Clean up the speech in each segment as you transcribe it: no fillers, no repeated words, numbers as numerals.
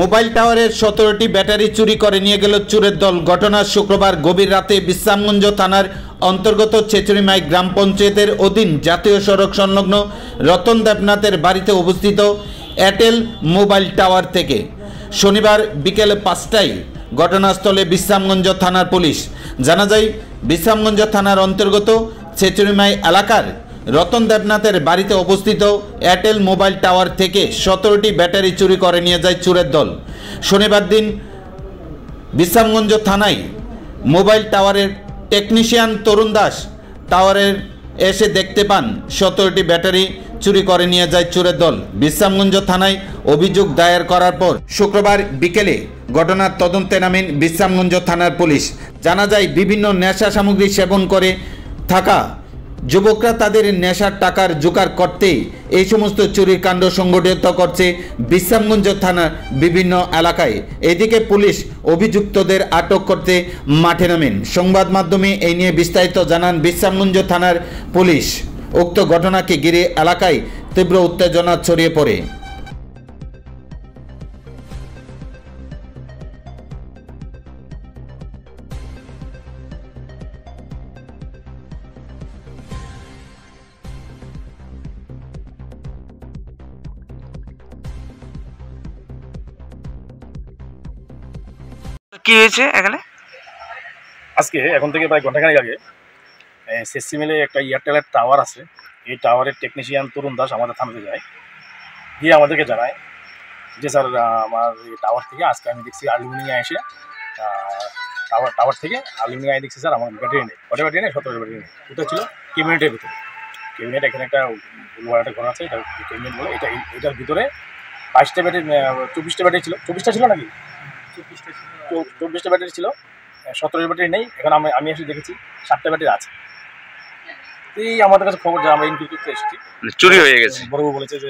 Mobile টাওয়ারের 17টি battery চুরি করে নিয়ে গেল চোরের দল। ঘটনা শুক্রবার গভীর রাতে বিশ্রামগঞ্জ থানার অন্তর্গত ছেচুরিমাই গ্রাম পঞ্চায়েতের অধীন জাতীয় সড়ক সংলগ্ন রতন দেবনাথের বাড়িতে অবস্থিত এয়ারটেল মোবাইল টাওয়ার থেকে শনিবার বিকেল 5টায় ঘটনাস্থলে বিশ্রামগঞ্জ থানার পুলিশ। জানা যায়, বিশ্রামগঞ্জ থানার অন্তর্গত ছেচুরিমাই এলাকার রতন দেবনাথের বাড়িতে অবস্থিত এয়ারটেল মোবাইল টাওয়ার থেকে 17টি ব্যাটারি চুরি করে নিয়ে যায় চোরের দল। শনিবার দিন বিশ্রামগঞ্জ থানায় মোবাইল টাওয়ারের টেকনিশিয়ান তরুণ দাস টাওয়ারের এসে দেখতে পান 17টি ব্যাটারি চুরি করে নিয়ে যায় চোরের দল। বিশ্রামগঞ্জ থানায় অভিযোগ দায়ের করার পর শুক্রবার বিকেলে ঘটনার তদন্তে নামেন বিশ্রামগঞ্জ থানার পুলিশ। জানা যায়, বিভিন্ন নেশা সামগ্রী সেবন করে থাকা যুবকরা তাদের নেশার টাকার জোগাড় করতে এই সমস্ত চুরির কাণ্ড সংগঠিত করছে বিশ্রামগঞ্জ থানার বিভিন্ন এলাকায়। এদিকে পুলিশ অভিযুক্তদের আটক করতে মাঠে নামেন। সংবাদ মাধ্যমে এই নিয়ে বিস্তারিত জানান বিশ্রামগঞ্জ থানার পুলিশ। উক্ত ঘটনাকে ঘিরে এলাকায় তীব্র উত্তেজনা ছড়িয়ে পড়ে। কি হয়েছে এখানে? আজকে এখন থেকে প্রায় ঘন্টাখানেক আগে সেসিমেলে একটা এয়ারটেলের টাওয়ার আছে। এই টাওয়ারের টেকনিশিয়ান তরুণ দাস আমাদের থানাতে যায়, গিয়ে আমাদেরকে জানায় যে স্যার, আমার এই টাওয়ার থেকে আজকে আমি দেখছি আলুমিনিয়াম এসে টাওয়ার থেকে আলুমিনিয়াম দেখছি স্যার, আমার ব্যাটারি নেই। কটা ব্যাটারি নেই? 17 ব্যাটারি নেই। কোথায় ছিল? ক্যাবিনেটের ভিতরে। ক্যাবিনেট এখানে একটা বড় একটা ঘর আছে, এটা ক্যাবিনেট বলে। এটার ভিতরে 22টা ব্যাটারি, 24টা ব্যাটারি ছিল। 24টা ছিল নাকি? 24টা ব্যাটারি ছিল, 17 ব্যাটারি নেই। এখন আমি এসে দেখেছি 7টা ব্যাটারি আছে। এই আমাদের কাছে খবর যে আমরা ইনকুয়ারি করতে এসেছি, চুরি হয়ে গেছে। বড়বাবু বলেছে যে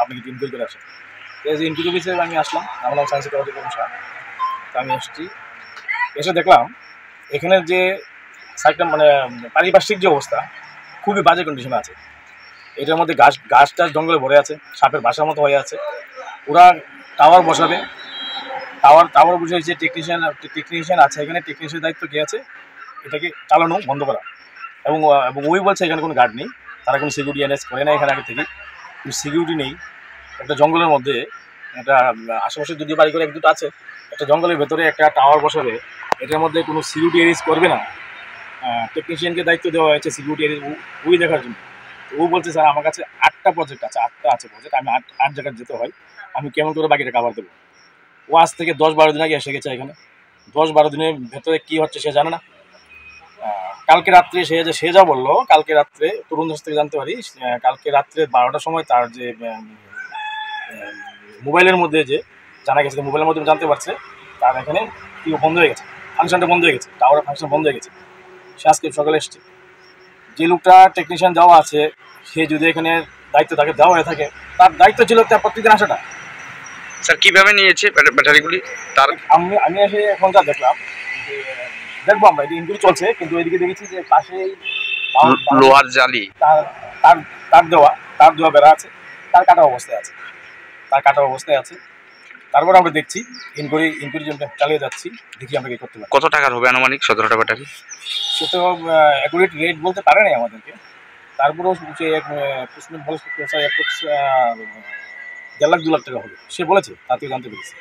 আপনি কি ইনকুয়ারি করে আসেন। ইনকুয়ারি অফিসে আমি আসলাম, আমার নাম সায়েন্স টেকনোলজি কমিশন। তো আমি এসেছি, এসে দেখলাম এখানের যে সাইডটা মানে পারিপার্শ্বিক যে অবস্থা খুবই বাজে কন্ডিশনে আছে। এটার মধ্যে গাছ টাছ জঙ্গলে ভরে আছে, সাপের বাসার মতো হয়ে আছে। ওরা টাওয়ার বসাবে, টাওয়ার বুঝে যে টেকনিশিয়ান আছে এখানে, টেকনিশিয়ানের দায়িত্ব কে আছে এটাকে চালানো বন্ধ করা। এবং ওই বলছে এখানে কোনো গার্ড নেই, তারা কোনো সিকিউরিটি অ্যারেঞ্জ করে না এখানে আগে থেকে। সিকিউরিটি নেই, একটা জঙ্গলের মধ্যে, একটা আশেপাশে যদিও বাড়ি করে এক দুটো আছে, একটা জঙ্গলের ভেতরে একটা টাওয়ার বসাবে, এটার মধ্যে কোনো সিকিউরিটি অ্যারেঞ্জ করবে না। টেকনিশিয়ানকে দায়িত্ব দেওয়া হয়েছে সিকিউরিটি অ্যারেঞ্জ ওই দেখার জন্য। ও বলছে স্যার, আমার কাছে 8টা প্রজেক্ট আছে, 8টা আছে প্রজেক্ট, আমি 8 জায়গায় যেতে হয়, আমি কেমন করে বাকিটা কাভার দেবো। ও আজ থেকে 10-12 দিন আগে এসে গেছে এখানে। 10-12 দিনের ভেতরে কী হচ্ছে সে জানে না। কালকে রাত্রে সে যা বললো, কালকে রাত্রে তরুণ দাস থেকে জানতে পারি, কালকে রাত্রে 12টার সময় তার যে মোবাইলের মধ্যে যে জানা গেছে, মোবাইলের মধ্যে জানতে পারছে তার এখানে কি বন্ধ হয়ে গেছে, ফাংশনটা বন্ধ হয়ে গেছে, টাওয়ারের ফাংশন বন্ধ হয়ে গেছে। সে আজকে সকালে এসছে। যে লোকটা টেকনিশিয়ান দেওয়া আছে, সে যদি এখানে দায়িত্ব তাকে দেওয়া হয়ে থাকে, তার দায়িত্ব ছিল তার প্রত্যেকদিন আসাটা। স্যার কিভাবে নিয়েছে ব্যাটারিগুলি? তার আমি এসে এখন যা দেখলাম, যে দেখবো আমরা এটা ইনকুয়ারি চলছে, কিন্তু এদিকে দেখেছি যে পাশে লোহার জালি তার দেওয়া বেড়া আছে, তার কাটা অবস্থায় আছে। তারপর আমরা দেখছি ইনকুয়ারি চালিয়ে যাচ্ছি, দেখি আমরা কি করতে পারি। কত টাকার হবে আনুমানিক 17টা ব্যাটারি? সে তো অ্যাকুরেট রেট বলতে পারে নাই আমাদেরকে। তারপরেও সে 1.5 লাখ 2 লাখ টাকা হবে সে বলেছে, তার থেকে জানতে পেরেছি।